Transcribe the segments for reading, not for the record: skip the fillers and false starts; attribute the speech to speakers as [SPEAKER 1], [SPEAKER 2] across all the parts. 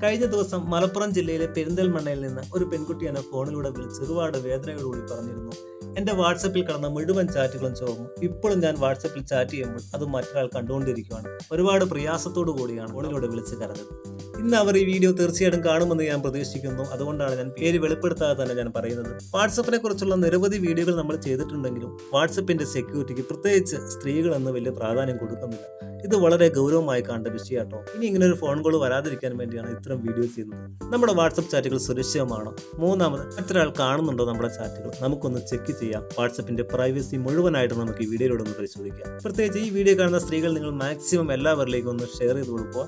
[SPEAKER 1] കഴിഞ്ഞ ദിവസം മലപ്പുറം ജില്ലയിലെ പെരിന്തൽമണ്ണയിൽ നിന്ന് ഒരു പെൺകുട്ടി എന്നെ ഫോണിലൂടെ വിളിച്ച് ഒരുപാട് വേദനയോടുകൂടി പറഞ്ഞിരുന്നു, എൻ്റെ വാട്സപ്പിൽ കിടന്ന മുഴുവൻ ചാറ്റുകളും ചോർന്നു. ഇപ്പോഴും ഞാൻ വാട്സപ്പിൽ ചാറ്റ് ചെയ്യുമ്പോൾ അത് മറ്റൊരാൾ കണ്ടുകൊണ്ടിരിക്കുകയാണ്. ഒരുപാട് പ്രയാസത്തോടു കൂടിയാണ് ഫോണിലൂടെ വിളിച്ച് കരഞ്ഞത്. ഇന്ന് അവർ ഈ വീഡിയോ തീർച്ചയായിട്ടും കാണുമെന്ന് ഞാൻ പ്രതീക്ഷിക്കുന്നു. അതുകൊണ്ടാണ് ഞാൻ പേര് വെളിപ്പെടുത്താതെ തന്നെ ഞാൻ പറയുന്നത്. വാട്സപ്പിനെ കുറിച്ചുള്ള നിരവധി വീഡിയോകൾ നമ്മൾ ചെയ്തിട്ടുണ്ടെങ്കിലും വാട്സപ്പിന്റെ സെക്യൂരിറ്റിക്ക് പ്രത്യേകിച്ച് സ്ത്രീകൾ എന്ന് വലിയ പ്രാധാന്യം കൊടുക്കുന്നില്ല. ഇത് വളരെ ഗൗരവമായി കാണേണ്ട വിഷയമാട്ടോ. ഇനി ഇങ്ങനെ ഒരു ഫോൺ കോൾ വരാതിരിക്കാൻ വേണ്ടിയാണ് ഇത്തരം വീഡിയോ ചെയ്യുന്നത്. നമ്മുടെ വാട്സപ്പ് ചാറ്റുകൾ സുരക്ഷിതമാണോ? മൂന്നാമത്, മറ്റൊരാൾ കാണുന്നുണ്ടോ നമ്മുടെ ചാറ്റുകൾ? നമുക്കൊന്ന് ചെക്ക് ചെയ്യാം. വാട്സപ്പിന്റെ പ്രൈവസി മുഴുവനായിട്ട് നമുക്ക് ഈ വീഡിയോയിലൂടെ ഒന്ന് പരിശോധിക്കാം. പ്രത്യേകിച്ച് ഈ വീഡിയോ കാണുന്ന സ്ത്രീകൾ നിങ്ങൾ മാക്സിമം എല്ലാവരിലേക്കും ഒന്ന് ഷെയർ ചെയ്ത് കൊടുക്കുക.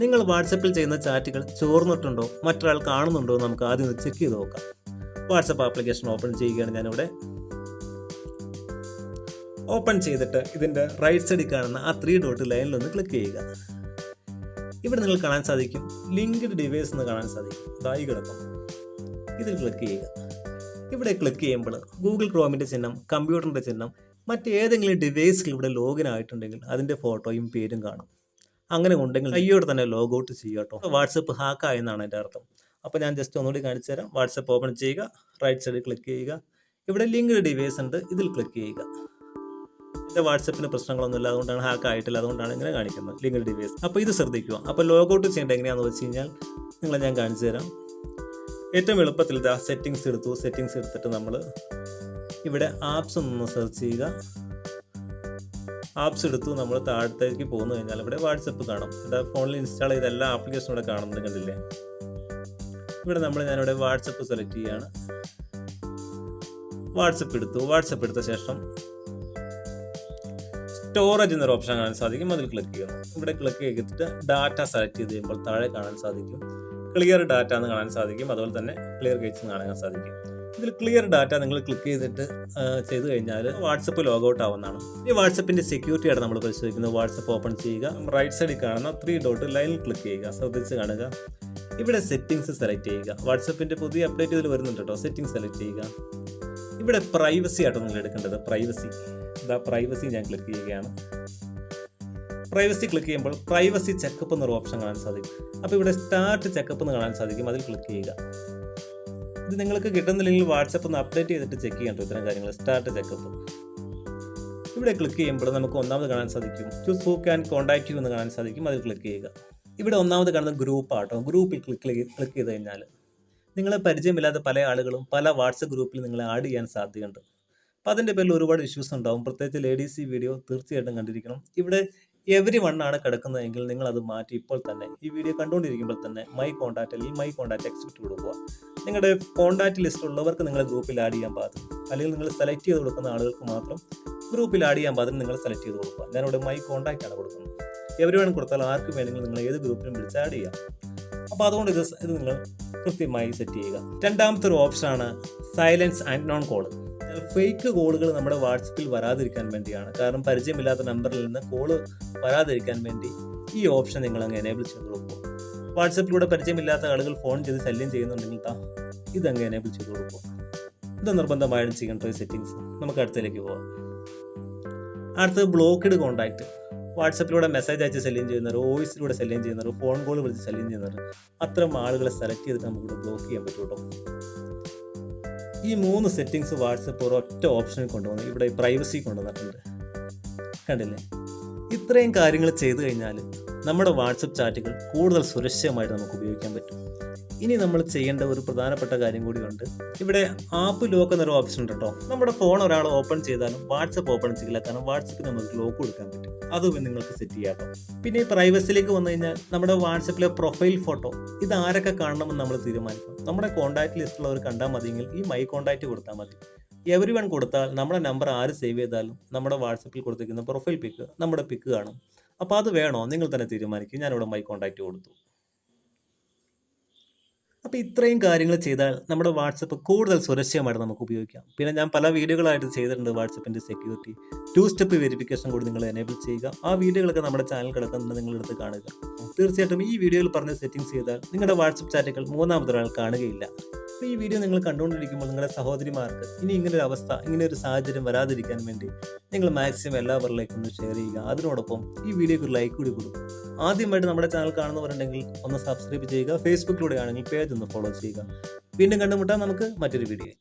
[SPEAKER 1] നിങ്ങൾ വാട്സപ്പിൽ ചെയ്യുന്ന ചാറ്റുകൾ ചോർന്നിട്ടുണ്ടോ, മറ്റൊരാൾ കാണുന്നുണ്ടോ, നമുക്ക് ആദ്യം ഒന്ന് ചെക്ക് ചെയ്ത് നോക്കാം. വാട്സപ്പ് ആപ്ലിക്കേഷൻ ഓപ്പൺ ചെയ്യുകയാണ് ഞാനിവിടെ. ഓപ്പൺ ചെയ്തിട്ട് ഇതിൻ്റെ റൈറ്റ് സൈഡിൽ കാണുന്ന ആ 3 ഡോട്ട് ലൈനിലൊന്ന് ക്ലിക്ക് ചെയ്യുക. ഇവിടെ നിങ്ങൾ കാണാൻ സാധിക്കും ലിങ്ക്ഡ് ഡിവൈസ് എന്ന് കാണാൻ സാധിക്കും. ഇതായി കിടക്കും. ഇതിൽ ക്ലിക്ക് ചെയ്യുക. ഇവിടെ ക്ലിക്ക് ചെയ്യുമ്പോൾ ഗൂഗിൾ ക്രോമിൻ്റെ ചിഹ്നം, കമ്പ്യൂട്ടറിൻ്റെ ചിഹ്നം, മറ്റേതെങ്കിലും ഡിവൈസിൽ ഇവിടെ ലോഗിൻ ആയിട്ടുണ്ടെങ്കിൽ അതിൻ്റെ ഫോട്ടോയും പേരും കാണും. അങ്ങനെ ഉണ്ടെങ്കിൽ കയ്യോടെ തന്നെ ലോഗ് ഔട്ട് ചെയ്യുക കേട്ടോ. വാട്സപ്പ് ഹാക്കായെന്നാണ് എൻ്റെ അർത്ഥം. അപ്പോൾ ഞാൻ ജസ്റ്റ് ഒന്നുകൂടി കാണിച്ചു തരാം. വാട്സപ്പ് ഓപ്പൺ ചെയ്യുക, റൈറ്റ് സൈഡിൽ ക്ലിക്ക് ചെയ്യുക. ഇവിടെ ലിങ്ക്ഡ് ഡിവൈസ് ഉണ്ട്, ഇതിൽ ക്ലിക്ക് ചെയ്യുക. എൻ്റെ വാട്സപ്പിന് പ്രശ്നങ്ങളൊന്നുമില്ല, അതുകൊണ്ടാണ് ഹാക്ക് ആയിട്ടില്ല, അതുകൊണ്ടാണ് ഇങ്ങനെ കാണിക്കുന്നത് ലിങ്ക്ഡ് ഡിവൈസ്. അപ്പോൾ ഇത് ശ്രദ്ധിക്കുക. അപ്പോൾ ലോഗ് ഔട്ട് ചെയ്യേണ്ടത് എങ്ങനെയാണെന്ന് വെച്ച് കഴിഞ്ഞാൽ നിങ്ങളെ ഞാൻ കാണിച്ചു തരാം. ഏറ്റവും എളുപ്പത്തിൽ ഇതാ സെറ്റിങ്സ് എടുത്തു. സെറ്റിങ്സ് എടുത്തിട്ട് നമ്മൾ ഇവിടെ ആപ്സ് ഒന്ന് സെർച്ച് ചെയ്യുക. ആപ്സ് എടുത്തു നമ്മൾ താഴത്തേക്ക് പോന്നു കഴിഞ്ഞാൽ ഇവിടെ വാട്സപ്പ് കാണും. ഇവിടെ ഫോണിൽ ഇൻസ്റ്റാൾ ചെയ്ത എല്ലാ ആപ്ലിക്കേഷനും ഇവിടെ കാണുന്നുണ്ട്, കണ്ടില്ലേ? ഇവിടെ ഞാനിവിടെ വാട്സപ്പ് സെലക്ട് ചെയ്യുകയാണ്. വാട്സപ്പ് എടുത്തു. വാട്സപ്പ് എടുത്ത ശേഷം സ്റ്റോറേജ് എന്നൊരു ഓപ്ഷൻ കാണാൻ സാധിക്കും, അതിൽ ക്ലിക്ക് ചെയ്യണം. ഇവിടെ ക്ലിക്ക് ചെയ്തിട്ട് ഡാറ്റ സെലക്ട് ചെയ്ത് കഴിയുമ്പോൾ താഴെ കാണാൻ സാധിക്കും ക്ലിയർ ഡാറ്റ എന്ന് കാണാൻ സാധിക്കും. അതുപോലെ തന്നെ ക്ലിയർ ഗേറ്റ്സ് എന്ന് കാണാൻ സാധിക്കും. ഇതിൽ ക്ലിയർ ഡാറ്റ നിങ്ങൾ ക്ലിക്ക് ചെയ്തിട്ട് ചെയ്ത് കഴിഞ്ഞാൽ വാട്സപ്പ് ലോഗ് ഔട്ട് ആവുന്നതാണ്. ഈ വാട്സപ്പിന്റെ സെക്യൂരിറ്റി ആണ് നമ്മൾ പരിശോധിക്കുന്നത്. വാട്സപ്പ് ഓപ്പൺ ചെയ്യുക. റൈറ്റ് സൈഡിൽ കാണുന്ന 3 ഡോട്ട് ലൈനിൽ ക്ലിക്ക് ചെയ്യുക. ശ്രദ്ധിച്ച് കാണുക. ഇവിടെ സെറ്റിംഗ്സ് സെലക്ട് ചെയ്യുക. വാട്സപ്പിന്റെ പുതിയ അപ്ഡേറ്റ് ഇതിൽ വരുന്നുണ്ട് കേട്ടോ. സെറ്റിംഗ്സ് സെലക്ട് ചെയ്യുക. ഇവിടെ പ്രൈവസി ആട്ടോ നിങ്ങൾ എടുക്കേണ്ടത്. പ്രൈവസി ഞാൻ ക്ലിക്ക് ചെയ്യുകയാണ്. പ്രൈവസി ക്ലിക്ക് ചെയ്യുമ്പോൾ പ്രൈവസി ചെക്കപ്പ് എന്നൊരു ഓപ്ഷൻ കാണാൻ സാധിക്കും. അപ്പോൾ ഇവിടെ സ്റ്റാർട്ട് ചെക്കപ്പ് എന്ന് കാണാൻ സാധിക്കും, അതിൽ ക്ലിക്ക് ചെയ്യുക. ഇത് നിങ്ങൾക്ക് കിട്ടുന്നില്ലെങ്കിൽ വാട്സപ്പ് ഒന്ന് അപ്ഡേറ്റ് ചെയ്തിട്ട് ചെക്ക് ചെയ്യണം ഇത്തരം കാര്യങ്ങൾ. സ്റ്റാർട്ട് ചെക്കപ്പ് ഇവിടെ ക്ലിക്ക് ചെയ്യുമ്പോൾ നമുക്ക് ഒന്നാമത് കാണാൻ സാധിക്കും choose who can contact you എന്ന് കാണാൻ സാധിക്കും, അതിൽ ക്ലിക്ക് ചെയ്യുക. ഇവിടെ ഒന്നാമത് കാണുന്ന ഗ്രൂപ്പ് ആട്ടോ. ഗ്രൂപ്പിൽ ക്ലിക്ക് ചെയ്ത് കഴിഞ്ഞാൽ നിങ്ങളെ പരിചയമില്ലാത്ത പല ആളുകളും പല വാട്സപ്പ് ഗ്രൂപ്പിൽ നിങ്ങളെ ആഡ് ചെയ്യാൻ സാധ്യതയുണ്ട്. അപ്പോൾ അതിൻ്റെ പേരിൽ ഒരുപാട് ഇഷ്യൂസ് ഉണ്ടാവും. പ്രത്യേകിച്ച് ലേഡീസ് ഈ വീഡിയോ തീർച്ചയായിട്ടും കണ്ടിരിക്കണം. ഇവിടെ എവരി വൺ ആണ് കിടക്കുന്നതെങ്കിൽ നിങ്ങൾ അത് മാറ്റി ഇപ്പോൾ തന്നെ ഈ വീഡിയോ കണ്ടുകൊണ്ടിരിക്കുമ്പോൾ തന്നെ മൈ കോൺടാക്റ്റ് അല്ലെങ്കിൽ മൈ കോൺടാക്റ്റ് എക്സിറ്റ് കൊടുക്കുക. നിങ്ങളുടെ കോൺടാക്റ്റ് ലിസ്റ്റ് ഉള്ളവർക്ക് നിങ്ങളെ ഗ്രൂപ്പിൽ ആഡ് ചെയ്യാൻ പാടില്ല. അല്ലെങ്കിൽ നിങ്ങൾ സെലക്ട് ചെയ്ത് കൊടുക്കുന്ന ആളുകൾക്ക് മാത്രം ഗ്രൂപ്പിൽ ആഡ് ചെയ്യാൻ പാടില്ല, നിങ്ങൾ സെലക്ട് ചെയ്ത് കൊടുക്കുക. ഞാനിവിടെ മൈ കോൺടാക്റ്റ് ആണ് കൊടുക്കുന്നത്. എവരി വൺ കൊടുത്താൽ ആർക്കും വേണമെങ്കിൽ നിങ്ങൾ ഏത് ഗ്രൂപ്പിലും വിളിച്ച് ആഡ് ചെയ്യാം. അപ്പോൾ അതുകൊണ്ട് ഇത് നിങ്ങൾ കൃത്യമായി സെറ്റ് ചെയ്യുക. രണ്ടാമത്തെ ഒരു ഓപ്ഷനാണ് silence and non call. Fake കോളുകൾ നമ്മുടെ വാട്സപ്പിൽ വരാതിരിക്കാൻ വേണ്ടിയാണ്. കാരണം പരിചയമില്ലാത്ത നമ്പറിൽ നിന്ന് കോള് വരാതിരിക്കാൻ വേണ്ടി ഈ ഓപ്ഷൻ നിങ്ങൾ അങ്ങ് എനേബിൾ ചെയ്ത് കൊടുക്കുക. വാട്സപ്പിലൂടെ പരിചയമില്ലാത്ത ആളുകൾ ഫോൺ ചെയ്ത് ശല്യം ചെയ്യുന്നുണ്ടെങ്കിൽ ഇതങ്ങ് എനേബിൾ ചെയ്ത് കൊടുക്കുക. ഇത് നിർബന്ധമായും ചെയ്യേണ്ട ഒരു സെറ്റിങ്സ്. നമുക്ക് അടുത്തതിലേക്ക് പോകാം. അടുത്തത് ബ്ലോക്ക്ഡ് കോൺടാക്റ്റ്. വാട്സപ്പിലൂടെ മെസ്സേജ് അയച്ച് ശല്യം ചെയ്യുന്നവർ, വോയിസിലൂടെ ശല്യം ചെയ്യുന്നവർ, ഫോൺ കോൾ വിളിച്ച് ശല്യം ചെയ്യുന്നവർ, അത്തരം ആളുകളെ സെലക്ട് ചെയ്തിട്ട് നമുക്കിവിടെ ബ്ലോക്ക് ചെയ്യാൻ പറ്റും കേട്ടോ. ഈ 3 സെറ്റിങ്സ് വാട്സപ്പ് ഒരൊറ്റ ഓപ്ഷനിൽ കൊണ്ടുവന്ന് ഇവിടെ പ്രൈവസി കൊണ്ടുവന്നിട്ടുണ്ട്, കണ്ടില്ലേ? ഇത്രയും കാര്യങ്ങൾ ചെയ്തു കഴിഞ്ഞാൽ നമ്മുടെ വാട്സപ്പ് ചാറ്റുകൾ കൂടുതൽ സുരക്ഷിതമായിട്ട് നമുക്ക് ഉപയോഗിക്കാൻ പറ്റും. ഇനി നമ്മൾ ചെയ്യേണ്ട ഒരു പ്രധാനപ്പെട്ട കാര്യം കൂടിയുണ്ട്. ഇവിടെ ആപ്പ് ലോക്ക് എന്നൊരു ഓപ്ഷൻ ഉണ്ട് കേട്ടോ. നമ്മുടെ ഫോൺ ഒരാൾ ഓപ്പൺ ചെയ്താലും വാട്സപ്പ് ഓപ്പൺ ചെയ്യില്ല, കാരണം വാട്സപ്പിൽ നമുക്ക് ലോക്ക് കൊടുക്കാൻ പറ്റും. അതും നിങ്ങൾക്ക് സെറ്റ് ചെയ്യാം കേട്ടോ. പിന്നെ ഈ പ്രൈവസിയിലേക്ക് വന്നു കഴിഞ്ഞാൽ നമ്മുടെ വാട്സപ്പിലെ പ്രൊഫൈൽ ഫോട്ടോ ഇത് ആരൊക്കെ കാണണമെന്ന് നമ്മൾ തീരുമാനിക്കണം. നമ്മുടെ കോൺടാക്ട് ലിസ്റ്റുള്ളവർ കണ്ടാൽ മതിയെങ്കിൽ ഈ മൈ കോൺടാക്റ്റ് കൊടുത്താൽ മതി. എവരി വൺ കൊടുത്താൽ നമ്മുടെ നമ്പർ ആര് സേവ് ചെയ്താലും നമ്മുടെ വാട്സപ്പിൽ കൊടുത്തിരിക്കുന്ന പ്രൊഫൈൽ പിക്ക് നമ്മുടെ പിക്ക് കാണും. അപ്പോൾ അത് വേണോ നിങ്ങൾ തന്നെ തീരുമാനിക്കും. ഞാനിവിടെ മൈ കോൺടാക്റ്റ് കൊടുത്തു. അപ്പോൾ ഇത്രയും കാര്യങ്ങൾ ചെയ്താൽ നമ്മുടെ വാട്സപ്പ് കൂടുതൽ സുരക്ഷിതമായിട്ട് നമുക്ക് ഉപയോഗിക്കാം. പിന്നെ ഞാൻ പല വീഡിയോകളായിട്ട് ചെയ്തിട്ടുണ്ട് വാട്സപ്പിൻ്റെ സെക്യൂരിറ്റി 2 സ്റ്റെപ്പ് വെരിഫിക്കേഷൻ കൂടി നിങ്ങൾ എനേബിൾ ചെയ്യുക. ആ വീഡിയോകളൊക്കെ നമ്മുടെ ചാനൽ കിടക്കുന്നുണ്ട്, നിങ്ങളെടുത്ത് കാണുക. തീർച്ചയായിട്ടും ഈ വീഡിയോയിൽ പറഞ്ഞ സെറ്റിംഗ്സ് ചെയ്താൽ നിങ്ങളുടെ വാട്സപ്പ് ചാറ്റുകൾ മൂന്നാമതൊരാൾ കാണുകയില്ല. അപ്പോൾ ഈ വീഡിയോ നിങ്ങൾ കണ്ടുകൊണ്ടിരിക്കുമ്പോൾ നിങ്ങളുടെ സഹോദരിമാർക്ക് ഇനി ഇങ്ങനൊരു അവസ്ഥ, ഇങ്ങനൊരു സാഹചര്യം വരാതിരിക്കാൻ വേണ്ടി നിങ്ങൾ മാക്സിമം എല്ലാവരിലേക്കും ഒന്ന് ഷെയർ ചെയ്യുക. അതിനോടൊപ്പം ഈ വീഡിയോക്ക് ഒരു ലൈക്ക് കൂടി കൊടുക്കും. ആദ്യമായിട്ട് നമ്മുടെ ചാനൽ കാണുന്നവരുണ്ടെങ്കിൽ ഒന്ന് സബ്സ്ക്രൈബ് ചെയ്യുക. ഫേസ്ബുക്കിലൂടെ ആണെങ്കിൽ പേജ് ഒന്ന് ഫോളോ ചെയ്യുക. വീണ്ടും കണ്ടുമുട്ടാം നമുക്ക് മറ്റൊരു വീഡിയോ.